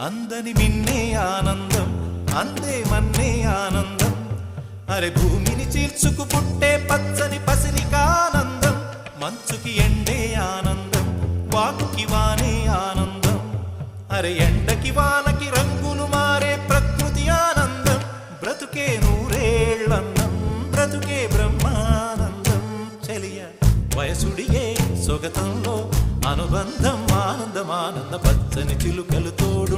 అందని మిన్నే ఆనందం అందే మన్నే ఆనందం అరే భూమిని చీల్చుకు పుట్టే పచ్చని పసిరికానందం మంచుకి ఎండే ఆనందం వాకుకి వానే ఆనందం అరే ఎండకి వానకి రంగులు మారే ప్రకృతి ఆనందం బ్రతుకే నూరేళ్ళన్నం బ్రతుకే బ్రహ్మానందం చెలియ వయసుడియే సొగతంలో అనుబంధం ఆనందం ఆనంద పచ్చని చిలుకలు తోడు